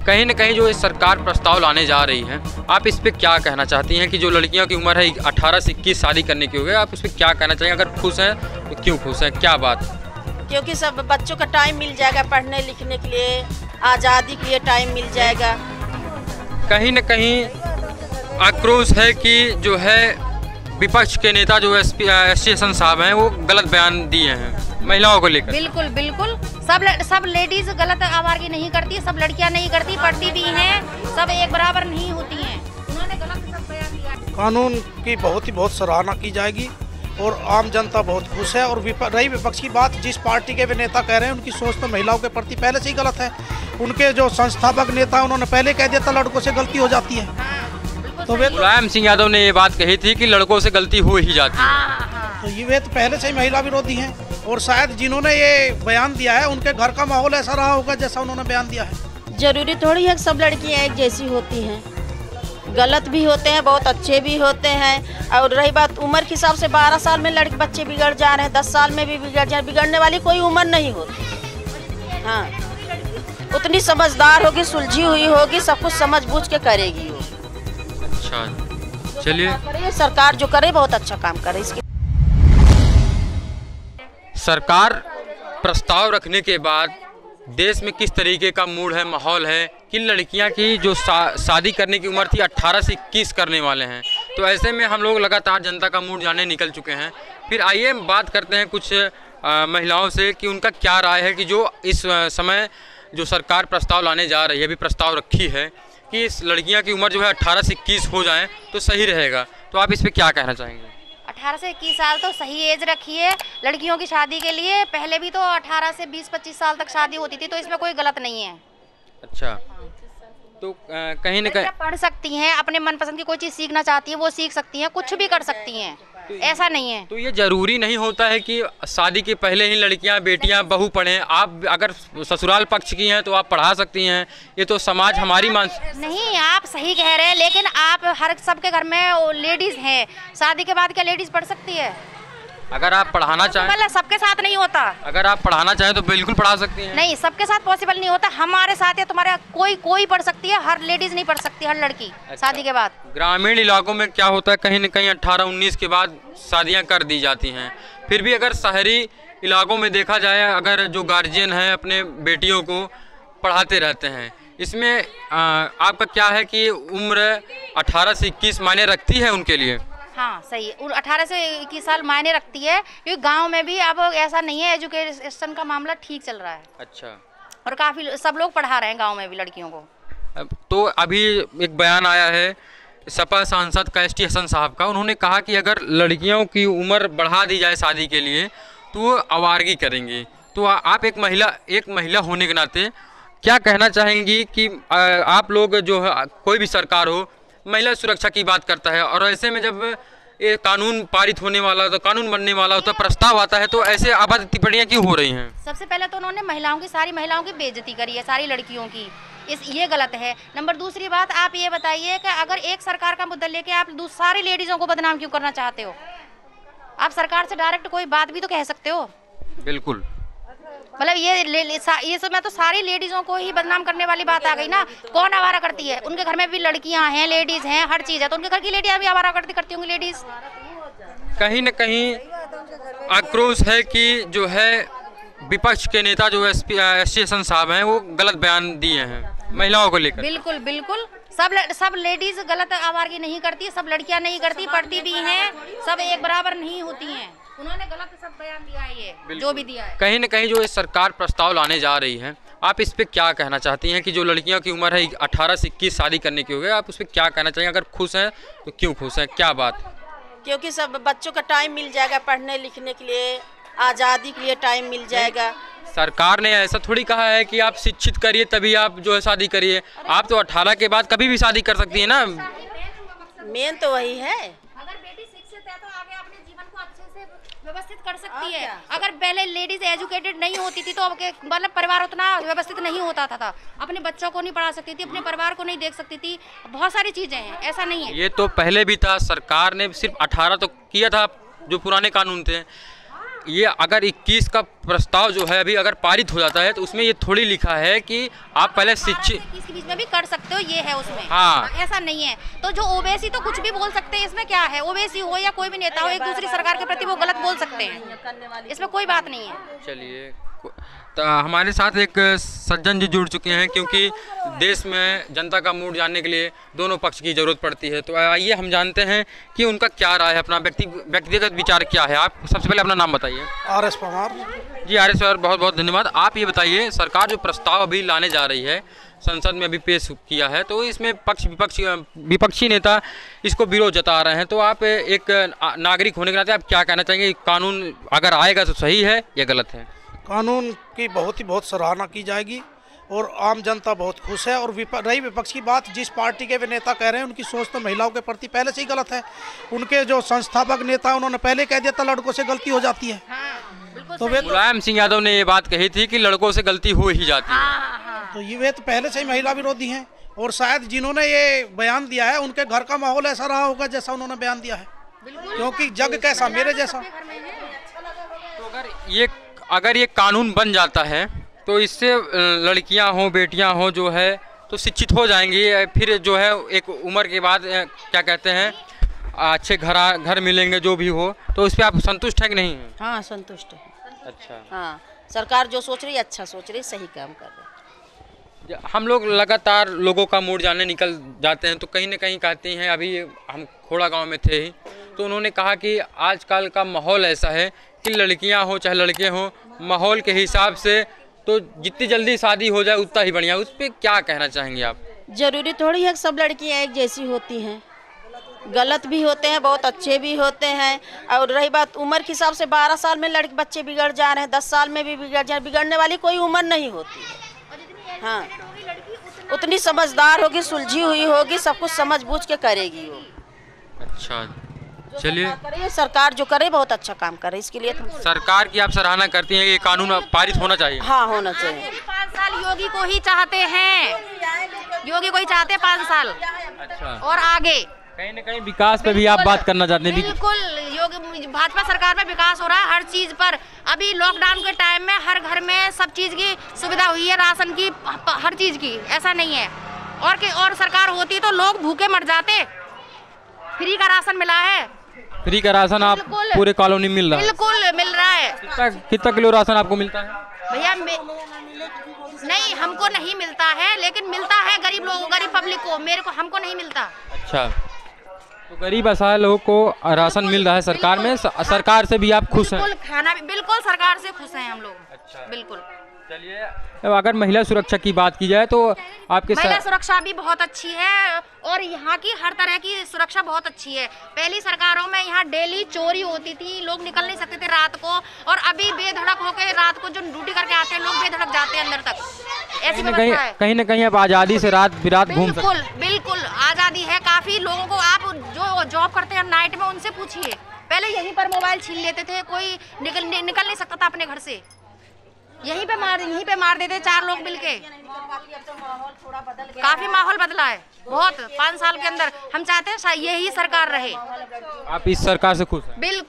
कहीं न कहीं जो ये सरकार प्रस्ताव लाने जा रही है, आप इस पे क्या कहना चाहती हैं कि जो लड़कियों की उम्र है 18 से 21 शादी करने की हो गई, आप इस पे क्या कहना चाहिए? अगर खुश हैं तो क्यों खुश हैं, क्या बात? क्योंकि सब बच्चों का टाइम मिल जाएगा पढ़ने लिखने के लिए, आज़ादी के लिए टाइम मिल जाएगा। कहीं न कहीं आक्रोश है कि जो है विपक्ष के नेता जो एस हसन साहब हैं वो गलत बयान दिए हैं महिलाओं को लेकर। बिल्कुल बिल्कुल, सब लेडीज गलत आवारगी नहीं करती, सब लड़कियां नहीं करती, पढ़ती भी हैं, सब एक बराबर नहीं होती हैं। उन्होंने गलत सब बयान दिया। कानून की बहुत सराहना की जाएगी और आम जनता बहुत खुश है। और रही विपक्ष की बात, जिस पार्टी के वे नेता कह रहे हैं उनकी सोच तो महिलाओं के प्रति पहले से ही गलत है। उनके जो संस्थापक नेता उन्होंने पहले कह दिया था लड़कों से गलती हो जाती है। तो वे मुलायम सिंह यादव ने ये बात कही थी कि लड़कों से गलती हो ही जाती है। तो वे तो पहले से ही महिला विरोधी हैं और शायद जिन्होंने ये बयान दिया है उनके घर का माहौल ऐसा रहा होगा जैसा उन्होंने बयान दिया है। जरूरी थोड़ी है कि सब लड़कियां एक जैसी होती हैं, गलत भी होते हैं, बहुत अच्छे भी होते हैं। और रही बात उम्र के हिसाब से 12 साल में लड़के बच्चे बिगड़ जा रहे हैं, 10 साल में भी बिगड़ जा रहे हैं। बिगड़ने वाली कोई उम्र नहीं होती। हाँ, उतनी समझदार होगी, सुलझी हुई होगी, सब कुछ समझ बूझ के करेगी वो। अच्छा, चलिए, सरकार जो करे बहुत अच्छा काम करे। इसके सरकार प्रस्ताव रखने के बाद देश में किस तरीके का मूड है, माहौल है कि लड़कियां की जो शादी करने की उम्र थी 18 से 21 करने वाले हैं। तो ऐसे में हम लोग लगातार जनता का मूड जानने निकल चुके हैं। फिर आइए बात करते हैं कुछ महिलाओं से कि उनका क्या राय है कि जो इस समय जो सरकार प्रस्ताव लाने जा रही है, अभी प्रस्ताव रखी है कि इस लड़कियां की उम्र जो है 18 से 21 हो जाए तो सही रहेगा। तो आप इस पर क्या कहना चाहेंगे? 18 से 21 साल तो सही एज रखी है लड़कियों की शादी के लिए। पहले भी तो 18 से 20-25 साल तक शादी होती थी, तो इसमें कोई गलत नहीं है। अच्छा, तो कहीं न कहीं पढ़ सकती हैं, अपने मनपसंद की कोई चीज़ सीखना चाहती हैं वो सीख सकती हैं, कुछ भी कर सकती हैं, ऐसा नहीं है। तो ये जरूरी नहीं होता है कि शादी के पहले ही लड़कियां, बेटियां, बहू पढ़ें। आप अगर ससुराल पक्ष की हैं तो आप पढ़ा सकती हैं, ये तो समाज हमारी नहीं, आप सही कह रहे हैं, लेकिन आप हर सबके घर में लेडीज हैं, शादी के बाद क्या लेडीज पढ़ सकती है? अगर आप पढ़ाना चाहें, सबके साथ नहीं होता। अगर आप पढ़ाना चाहें तो बिल्कुल पढ़ा सकती हैं। नहीं, सबके साथ पॉसिबल नहीं होता। हमारे साथ या तुम्हारे कोई पढ़ सकती है, हर लेडीज नहीं पढ़ सकती, हर लड़की। अच्छा। शादी के बाद ग्रामीण इलाकों में क्या होता है, कहीं न कहीं 18-19 के बाद शादियां कर दी जाती हैं। फिर भी अगर शहरी इलाकों में देखा जाए, अगर जो गार्जियन हैं अपने बेटियों को पढ़ाते रहते हैं, इसमें आपका क्या है कि उम्र 18 से 21 मायने रखती है उनके लिए? हाँ, सही है, 18 से 21 साल मायने रखती है, क्योंकि गांव में भी अब ऐसा नहीं है, एजुकेशन का मामला ठीक चल रहा है। अच्छा, और काफ़ी सब लोग पढ़ा रहे हैं गांव में भी लड़कियों को। तो अभी एक बयान आया है सपा सांसद एस हसन साहब का। उन्होंने कहा कि अगर लड़कियों की उम्र बढ़ा दी जाए शादी के लिए तो वो आवारगी करेंगी। तो आप एक महिला होने के नाते क्या कहना चाहेंगी कि आप लोग जो है, कोई भी सरकार हो, महिला सुरक्षा की बात करता है, और ऐसे में जब ये कानून पारित होने वाला, तो कानून बनने वाला होता है, प्रस्ताव आता है, तो ऐसे आबाद टिप्पणियाँ क्यों हो रही हैं? सबसे पहले तो उन्होंने सारी महिलाओं की बेइज्जती करी है, सारी लड़कियों की, ये गलत है। नंबर दूसरी बात, आप ये बताइए कि अगर एक सरकार का मुद्दा लेके आप सारी लेडीज़ों को बदनाम क्यों करना चाहते हो? आप सरकार से डायरेक्ट कोई बात भी तो कह सकते हो। बिल्कुल, मतलब ये सब में तो सारी लेडीज़ों को ही बदनाम करने वाली बात आ गई ना। कौन आवारा करती है? उनके घर में भी लड़कियां हैं, लेडीज हैं, हर चीज़ है, तो उनके घर की लेडियां भी आवारा करती होंगी लेडीज। कहीं न कहीं आक्रोश है कि जो है विपक्ष के नेता जो एस हसन साहब हैं वो गलत बयान दिए हैं महिलाओं को लेकर। बिल्कुल बिल्कुल, सब लेडीज गलत आवारगी नहीं करती, सब लड़कियां नहीं करती, पढ़ती भी हैं, सब एक बराबर नहीं होती हैं। उन्होंने गलत सब बयान दिया है, ये जो भी दिया है। कहीं न कहीं जो ये सरकार प्रस्ताव लाने जा रही है, आप इस पे क्या कहना चाहती हैं कि जो लड़कियों की उम्र है 18 से 21 शादी करने की हो गई, आप उस पर क्या कहना चाहिए? अगर खुश हैं तो क्यों खुश हैं, क्या बात? क्योंकि सब बच्चों का टाइम मिल जाएगा पढ़ने लिखने के लिए, आज़ादी के लिए टाइम मिल जाएगा। सरकार ने ऐसा थोड़ी कहा है कि आप शिक्षित करिए तभी आप जो है शादी करिए। आप तो 18 के बाद कभी भी शादी कर सकती है ना। मेन तो वही है, अगर बेटी शिक्षित है तो आगे अपने जीवन को अच्छे से व्यवस्थित कर सकती है। अगर पहले लेडीज एजुकेटेड नहीं होती थी तो मतलब परिवार उतना व्यवस्थित नहीं होता था, अपने बच्चों को नहीं पढ़ा सकती थी, अपने परिवार को नहीं देख सकती थी, बहुत सारी चीजें हैं, ऐसा नहीं है। ये तो पहले भी था, सरकार ने सिर्फ 18 तो किया था जो पुराने कानून थे, ये अगर 21 का प्रस्ताव जो है अभी अगर पारित हो जाता है तो उसमें ये थोड़ी लिखा है कि आप पहले शिक्षित इसके बीच में भी कर सकते हो, ये है उसमें। हाँ। ऐसा नहीं है। तो जो ओबीसी तो कुछ भी बोल सकते हैं, इसमें क्या है? ओबीसी हो या कोई भी नेता हो, एक दूसरी सरकार के प्रति वो गलत बोल सकते हैं, इसमें कोई बात नहीं है। चलिए, तो हमारे साथ एक सज्जन जी जुड़ चुके हैं, क्योंकि देश में जनता का मूड जानने के लिए दोनों पक्ष की ज़रूरत पड़ती है। तो आइए हम जानते हैं कि उनका क्या राय है, अपना व्यक्तिगत विचार क्या है। आप सबसे पहले अपना नाम बताइए। RS पवार। जी RS सर, बहुत बहुत धन्यवाद। आप ये बताइए, सरकार जो प्रस्ताव अभी लाने जा रही है, संसद में अभी पेश किया है, तो इसमें विपक्षी नेता इसको विरोध जता रहे हैं। तो आप एक नागरिक होने के नाते आप क्या कहना चाहेंगे? कानून अगर आएगा तो सही है या गलत है? कानून की बहुत सराहना की जाएगी और आम जनता बहुत खुश है। और रही विपक्ष की बात, जिस पार्टी के वे नेता कह रहे हैं उनकी सोच तो महिलाओं के प्रति पहले से ही गलत है। उनके जो संस्थापक नेता उन्होंने पहले कह दिया था लड़कों से गलती हो जाती है। तो वे मुलायम सिंह यादव ने ये बात कही थी कि लड़कों से गलती हो ही जाती है। तो वे तो पहले से ही महिला विरोधी हैं। और शायद जिन्होंने ये बयान दिया है उनके घर का माहौल ऐसा रहा होगा जैसा उन्होंने बयान दिया है, क्योंकि जग कैसा मेरे जैसा। तो अगर ये कानून बन जाता है तो इससे लड़कियां हो, बेटियां हो जो है तो शिक्षित हो जाएंगी। फिर जो है एक उम्र के बाद क्या कहते हैं, अच्छे घर मिलेंगे जो भी हो। तो इस पर आप संतुष्ट हैं कि नहीं? हाँ, संतुष्ट है। अच्छा। हाँ, सरकार जो सोच रही है अच्छा सोच रही है, सही काम कर रही है। हम लोग लगातार लोगों का मूड जानने निकल जाते हैं, तो कहीं ना कहीं कहते हैं, अभी हम खोड़ा गांव में थे ही तो उन्होंने कहा कि आजकल का माहौल ऐसा है कि लड़कियां हो चाहे लड़के हों, माहौल के हिसाब से तो जितनी जल्दी शादी हो जाए उतना ही बढ़िया। उस पर क्या कहना चाहेंगे आप? जरूरी थोड़ी है कि सब लड़कियां एक जैसी होती हैं, गलत भी होते हैं, बहुत अच्छे भी होते हैं। और रही बात उम्र के हिसाब से 12 साल में बच्चे बिगड़ जा रहे हैं, 10 साल में भी बिगड़ जा रहे हैं। बिगड़ने वाली कोई उम्र नहीं होती है। हाँ, उतनी समझदार होगी, सुलझी हुई होगी, सब कुछ समझ बूझ के करेगी वो। अच्छा, चलिए, सरकार जो करे बहुत अच्छा काम करे, इसके लिए सरकार की आप सराहना करती हैं कि ये कानून पारित होना चाहिए? हाँ, होना चाहिए। 5 साल योगी को ही चाहते हैं, योगी को ही चाहते हैं 5 साल। अच्छा। और आगे कहीं न कहीं विकास पे भी आप बात करना चाहते हैं? बिल्कुल, योगी भाजपा सरकार में विकास हो रहा है हर चीज पर। अभी लॉकडाउन के टाइम में हर घर में सब चीज की सुविधा हुई है, राशन की, हर चीज की। ऐसा नहीं है और सरकार होती तो लोग भूखे मर जाते। फ्री का राशन मिला है, फ्री का राशन आप पूरे कॉलोनी मिल रहा है? बिल्कुल मिल रहा है। कितना किलो राशन आपको मिलता है? भैया नहीं, हमको नहीं मिलता है, लेकिन मिलता है गरीब लोगों, गरीब पब्लिक को। हमको नहीं मिलता। अच्छा, तो गरीब असहाय लोगों को राशन मिल रहा है सरकार में। सरकार से भी आप खुश हैं? बिल्कुल, खाना भी बिल्कुल सरकार से खुश हैं हम लोग। अच्छा, बिल्कुल। चलिए, अगर महिला सुरक्षा की बात की जाए तो आपके महिला सुरक्षा भी बहुत अच्छी है और यहाँ की हर तरह की सुरक्षा बहुत अच्छी है। पहली सरकारों में यहाँ डेली चोरी होती थी, लोग निकल नहीं सकते थे रात को, और अभी बेधड़क होकर रात को जो ड्यूटी करके आते हैं लोग बेधड़क जाते हैं अंदर तक। ऐसी व्यवस्था है। कहीं ना कहीं आप आज़ादी से रात बिरात घूम सकते हैं। बिल्कुल आज़ादी है। काफ़ी लोगों को, आप जो जॉब करते हैं नाइट में, उनसे पूछिए, पहले यहीं पर मोबाइल छीन लेते थे, कोई निकल नहीं सकता था अपने घर से। यहीं पे मार देते 4 लोग मिलके। काफी माहौल बदला है बहुत 5 साल के अंदर। हम चाहते हैं यही सरकार रहे। आप इस सरकार से खुश हैं? बिल्कुल।